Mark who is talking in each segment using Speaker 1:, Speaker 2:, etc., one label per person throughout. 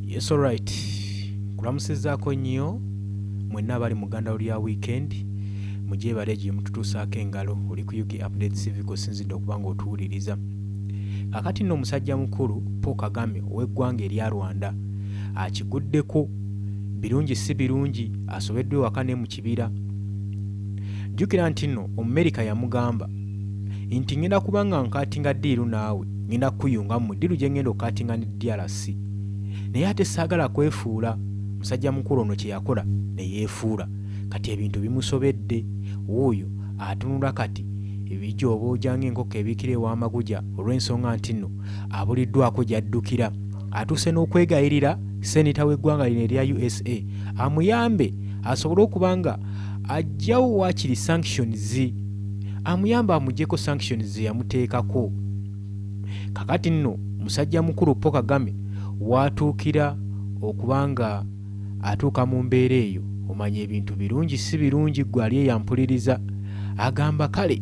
Speaker 1: Yes, alright. Kulamusizaako nnyo mwenna abali mu ggandalo lya weekend mujje baleegi mututuusaako engalo oli ku UK Update TV osinzidde okuba ng'otuwuliriza. Kakati nno omusajja mukulu Paul Kagame ow'eggwanga erya Rwanda akiguddeko birungi si birungi asobeddwe waka ne mu kibira. Jjukira nti nno Omumerika yamugamba nti ngenda kuba nga nkaatinga ddiiru naawe ngenda kukuyunga mu ddiiru gye ngenda okukaatinga ne DRC. Naye ate saagala kwefuula. Musajja mukulu ono kye yakola ne yeefuula. Kati ebintu bimusobedde. Wuuyo atunula kati ebijooba ojanga enkoko ebikira ew'amaguja olw'ensonga nti nno abuliddwako gy'addukira. Atuuse n'okwegayirira seneta w'eggwanga lino erya USA amuyambe asobole okuba nga ajjawo waakiri sanctions, amuyambe amuggyeko sanctions yamuteekako. Kakati nno musajja mukulu Paul Kagame watuukira okuba nga atuuka mu mbeera eyo omanya ebintu birungi si birungi gwe ali eyampuliriza. Agamba kale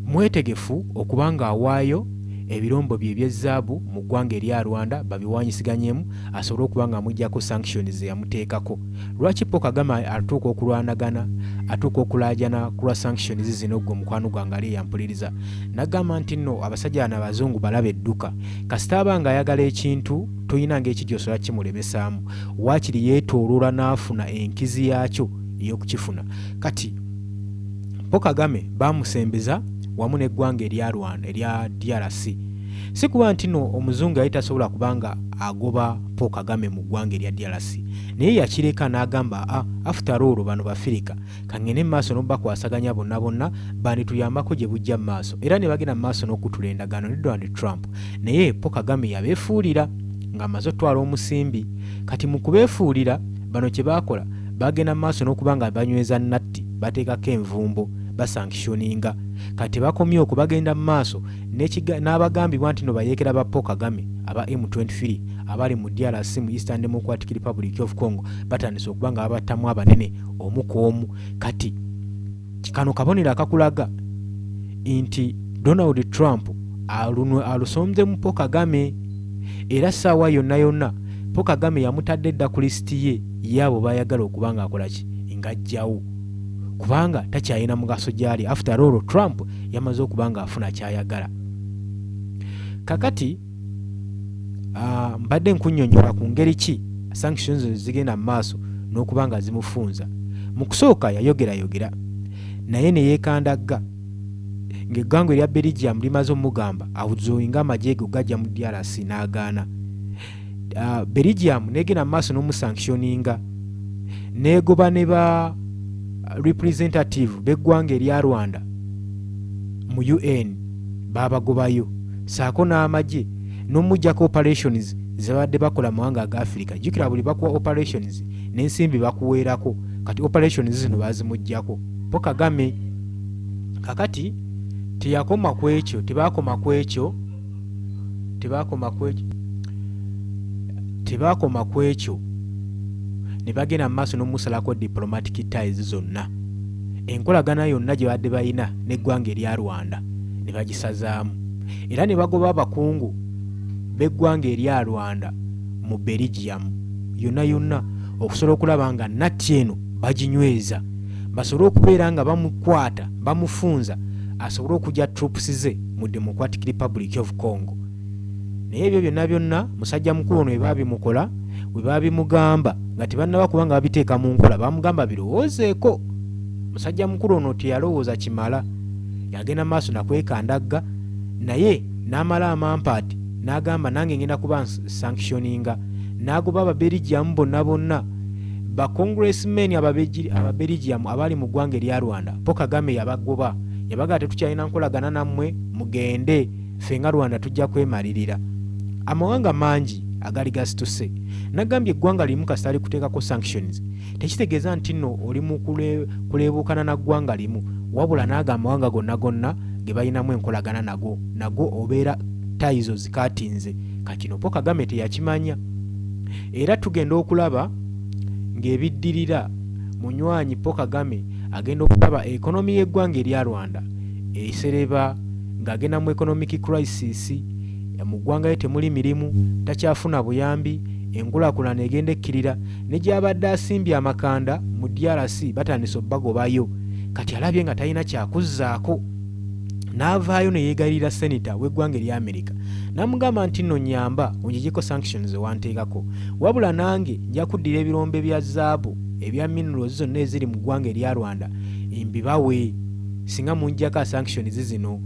Speaker 1: mwetegefu okuba nga awaayo ebirombo bye eby'ezzaabu mu ggwanga erya Rwanda babiwanyisiganyeemu asobole okuba nga amuggyako sanctions yamuteekako. Lwaki Paul Kagame atuuka okulwanagana atuuka okulaajana ku lwa sanctions zino gwe mukwano gwange ali eyampuliriza? Nagamba nti nno abasajja bano abazungu balaba edduka kasita aba nga ayagala ekintu toyina ng'ekijjosola kimulemesaamu waakiri yeetooloola n'afuna enkizi yaakyo ey'okukifuna. Kati Paul Kagame baamusembeza wamu n'eggwanga erya Rwanda erya DRC. Si kuba nti nno omuzungu yali tasobola kubanga agoba Paul Kagame mu ggwanga erya DRC, naye yakireka n'agamba after all bano Bafirika kangene mu maaso n'obakwasaganya bonna bonna bandituyambako gye bujja mu maaso era ne bagenda mu maaso n'okutula endagaano ne Donald Trump. Naye Paul Kagame yabeefuulira ng'amaze otwala omusimbi. Kati mu kubeefuulira bano kye baakola bagenda mu maaso n'okuba nga banyweza natti bateekako envumbo basanctioninga. Kati bakomye okubagenda mu maaso n'abagambibwa nti no bayeekera ba Paul Kagame aba M23 abali mu DRC mu Eastern Democratic Republic of Congo batandise okuba nga babattamu abanene omu ku omu. Kati kano kabonero akakulaga nti Donald Trump alusomzemu Paul Kagame era ssaawa yonna yonna Paul Kagame yamutadde dda ku lisiti ye y'abo bayagala okuba nga akola ki ng'ajjawo kubanga takyayina mugaso gyali. After all Trump yamaze okuba nga afuna kyayagala. Kakati mbadde nkunnyonnyola ku ngeri ki sanctions zigenda mu maaso n'okuba nga zimufunza. Mu kusooka yayogera naye ne yeekandagga ng'eggwanga erya Belgium limaze omugamba awuzoyinga amagye ge gajja mu DRC n'agaana. Belgium n'egenda mu maaso n'omusanctioninga n'egoba ne ba representative b'eggwanga erya Rwanda mu UN babagobayo saako n'amagye n'omujjako operations zebadde bakola mu mawanga aga Africa. Jjukira buli bakuwa operations n'ensimbi bakuweerako. Kati operations zino bazimuggyako Paul Kagame. Kakati tebakoma ku ekyo ne bagenda mu maaso n'omusalako diplomatic ties zonna. Enkolagana yonna gye badde balina n'eggwanga erya Rwanda ne bagisazaamu era ne bagoba abakungu b'eggwanga erya Rwanda mu Belgium yonna okusobola okulaba nga natti eno baginyweza basobole okubeera nga bamukwata bamufunza asobole okujja troops ze mu Democratic Republic of Congo. Naye ebyo byonna musajja mukulu ono bwe baabimugamba nga tebannaba kuba nga babiteeka mu nkola bamugamba birowoozeeko. Musajja mukulu ono teyalowooza kimala yagenda maaso nakwekandagga naye n'amala amampaati n'agamba nange ngenda kuba sanctioninga n'agoba Ababelgium bonna ba congressmen Ababelgium abali mu ggwanga erya Rwanda. Paul Kagame yabagoba yabaga tetukyalina nkolagana nammwe mugende ffe nga Rwanda tujja kwemalirira. Amawanga mangi agali gasituse nagambye eggwanga limu kasita likuteekako sanctions tekitegeeza nti nno oli mu kuleebuukana na ggwanga limu wabula n'aga amawanga gonna ge balinamu enkolagana nago obeera tayizo zikatinze. Kakino Paul Kagame teyakimanya era tugenda okulaba ng'ebiddirira munywanyi Paul Kagame agenda okulaba ekonomi y'eggwanga erya Rwanda esereba ng'agenda mu economic crisis mu ggwanga ye temuli mirimu takyafuna buyambi enkulaakulana egenda ekkirira ne gy'abadde asimbye amakanda mu DRC batandise obbagobayo kati alabye nga talina kyakuzzaako n'avaayo ne yeegayirira seneta w'eggwanga erya Amerika n'amugamba nti nno nyamba onjigeko sanctions wanteekako wabula nange nja kuddira ebirombe bya zaabu ebya minerals zonna eziri mu ggwanga erya Rwanda mbibawe singa munjjako sanctions zino.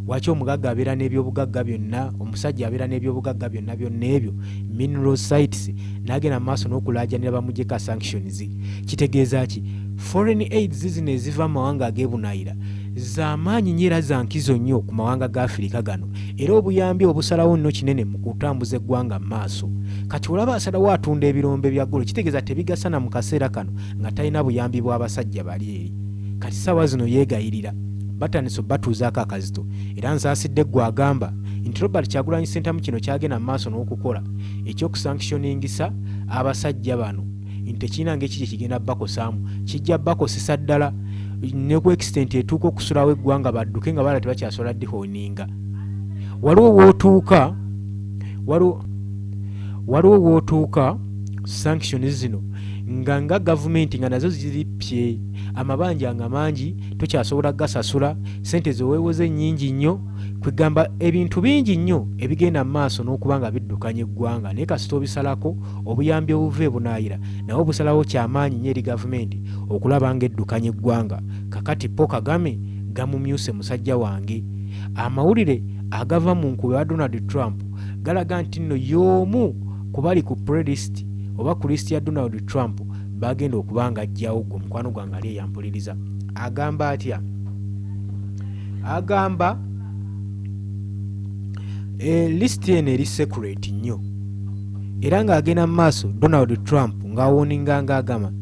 Speaker 1: Waki omugagga abeera n'ebyobugagga byonna, omusajja abeera n'ebyobugagga byonna ebyo mineral sites n'agenda mu maaso n'okulaajanira bamugyeko sanctions. Kitegeeza ki? Foreign aids zino eziva mu mawanga ag'ebunaayira z'amaanyi nnyo era za nkizo nnyo ku mawanga ga Afirika gano era obuyambi obusalawo nno kinene mu kutambuza eggwanga mu maaso. Kati olaba asalawo atunda ebirombe bya ggulu kitegeeza tebigasana mu kaseera kano nga talina buyambi bw'abasajja bali eri. Kati ssaawa zino yeegayirira batandise batuuzaako akazito era nsaasidde gwe agamba nti Robert Kyagulanyi Ssentamu kino kyagenda mu maaso n'okukola ekyokusanctioningisa abasajja bano nti tekirina ng'ekiki kigenda bakosaamu kijja bakosesa ddala ne ku extent etuuka okusulawo eggwanga badduke nga bala tebakyasobola ddihoninga. Waliwo wootuuka sanctions zino nga gavumenti nga nazo ziripye amabanja nga mangi tokyasobola gasasula sente zoweewoze nnyingi nnyo kwegamba ebintu bingi nnyo ebigenda mu maaso n'okuba nga biddukanya eggwanga naye kasita obisalako obuyambi obuva ebunaayira nawe obusalawo kyamaanyi nnyo eri gavumenti okulaba nga eddukanya eggwanga. Kakati Paul Kagame gamumyuse musajja wange. Amawulire agava mu nkuba wa Donald Trump galaga nti nno y'omu kubali ku playlist oba ku list ya Donald Trump bagenda okuba nga ajjawo gwe mukwano gwange ali eyampuliriza. Agamba atya? Agamba list eno eri secret nnyo era ng'agenda mu maaso Donald Trump ng'awoninga ng'agamba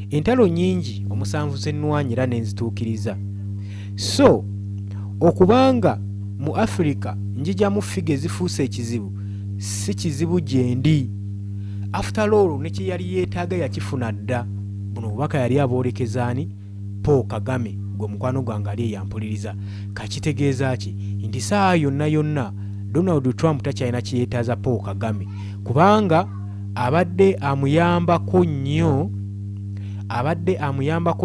Speaker 1: entalo nnyingi omusanvu z'ennwanyi era n'enzituukiriza. So okubanga mu Africa njijjamu figa ezifuuse ekizibu si kizibu gye ndi. After all ne kye yali yeetaaga yakifuna dda. Buno obubaka yali aboolekezaani Paul Kagame gwe mukwano gwange ali eyampuliriza. Kakitegeeza ki? Nti saa yonna Donald Trump takyalina kyeyeetaaza Paul Kagame kubanga abadde amuyambako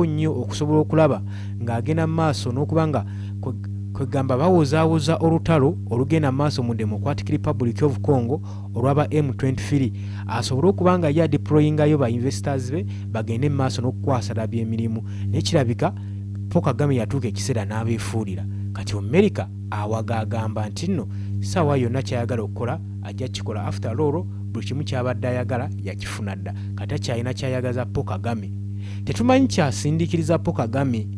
Speaker 1: nnyo okusobola okulaba ng'agenda mu maaso n'okubanga kwegamba bawozaawoza olutalo olugenda mu maaso mu Democratic Republic of Congo olw'aba M23 asobole okuba nga ya deployingayo ba investors be bagende mu maaso n'okukwasa ddala by'emirimu. Nekirabika Paul Kagame yatuuka ekiseera n'abeefuulira. Kati America awaga agamba nti nno ssaawa yonna kyayagala okukola ajja kikola. After all buli kimu kyabadde ayagala yakifuna dda. Kati akyalina kyayagaza Paul Kagame. Tetumanyi kyasindiikiriza Paul Kagame.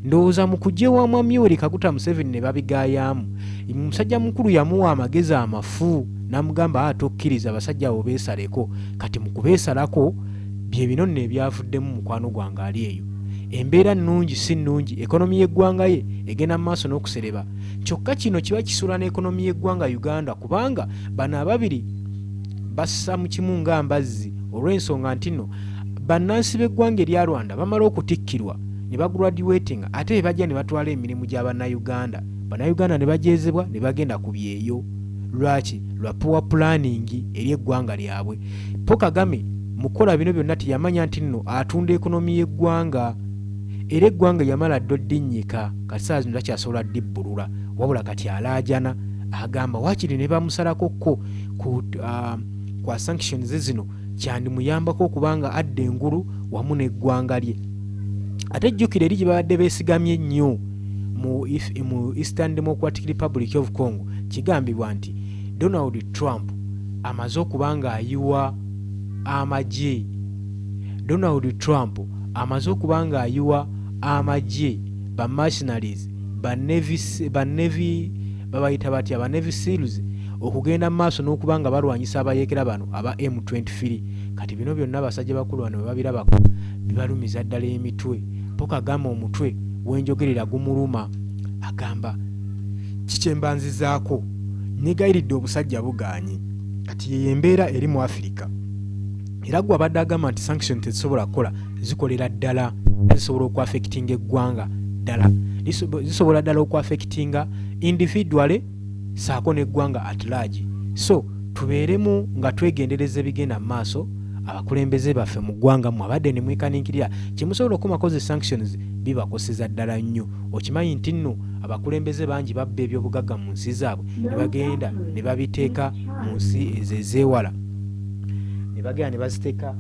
Speaker 1: Ndowooza mu kujja wa Mwami Yoweri Kaguta Museveni ne babigaayamu musajja mukulu yamuwa amagezi amafu n'amugamba tokkiriza abasajja abo beesaleko. Kati mu kubeesalako bye bino nno ebyavuddemu mukwano gwange ali eyo. Embeera nnungi si nnungi, ekonomi y'eggwanga ye egenda mu maaso n'okusereba. Kyokka kino kiba kisula n'ekonomi y'eggwanga Uganda kubanga bano ababiri bassa mu kimu nga mbazzi olw'ensonga nti nno bannansi b'eggwanga erya Rwanda bamala okutikkirwa ne bagraduatinga ate ne bajja ne batwala emirimu gy'Abannayuganda. Bannayuganda ne bajeezebwa ne bagenda ku byeyo. Lwaki? Lwa poor planning eri eggwanga lyabwe. Paul Kagame mukola bino byonna teyamanya nti nno atunda ekonomi y'eggwanga era eggwanga yamala ddo ddinnyika kasaazi zino takyasobola ddibbulula wabula kati alaajana agamba waakiri ne bamusalako kwa sanctions zino kyandimuyambako okubanga adda engulu wamu n'eggwanga lye. Ate jjukira eri gye babadde beesigamye ennyo mu Eastern Democratic Republic of Congo kigambibwa nti Donald Trump amaze okuba nga ayiwa amagye. Donald Trump amaze okuba nga ayiwa amagye ba mercenaries ba Navy babayita batya ba Navy SEALs okugenda mu maaso n'okuba nga balwanyisa abayeekera bano aba M23. Kati bino byonna abasajja bakulu bano babirabako bibalumiza ddala emitwe. Paul Kagame omutwe wenjogerera gumuluma agamba kikyembanzizaako negayiridde obusajja bugaanye. Kati ye embeera eri mu Africa era gwe abadde agamba nti sanction tezisobola kukola zikolera ddala zisobola okuaffectinga eggwanga ddala zisobola ddala okuaffectinga individually saako n'eggwanga at large. So tubeeremu nga twegendereza ebigenda mu maaso. Abakulembeze baffe mu ggwanga mwabadde ne mwekaninkirira kyemusobola okukomako zi sanctions bibakoseza ddala nnyo. Okimanyi nti nno abakulembeze bangi babba ebyobugagga mu nsi zaabwe ne bagenda ne babiteeka mu nsi ezo ezeewala, ne bagenda ne baziteeka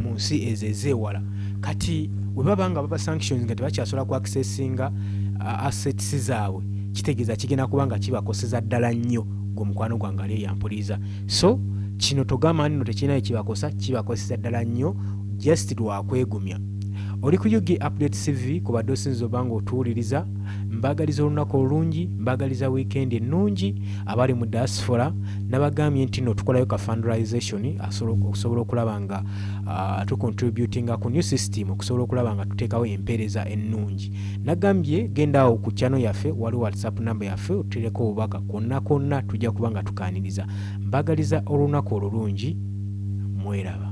Speaker 1: mu nsi ezo ezeewala. Kati bwe baba nga baba sanctions nga tebakyasobola ku accessinga assets zaabwe, kitegeeza kigenda kuba nga kibakoseza ddala nnyo gwe mukwano gwange ali eyampuliriza. So kino togamba nno tekirina kibakosa, kibakoseza ddala nnyo just lwakwegumya. Oli ku UG Update TV ku badde osinza oba nga otuwuliriza. Mbagaliza olunaku olungi, mbagaliza weekend ennungi. Abali mu diaspora nabagambye nti nno tukolayo ka fundraisation okusobola okulaba nga tucontributinga ku new system okusobola okulaba nga tuteekawo empeereza ennungi. Nagambye genda awo ku channel yaffe, wali WhatsApp number yaffe, otuteereko obubaka konna tujja kuba nga tukaaniriza. Mbagaliza olunaku olulungi, mweraba.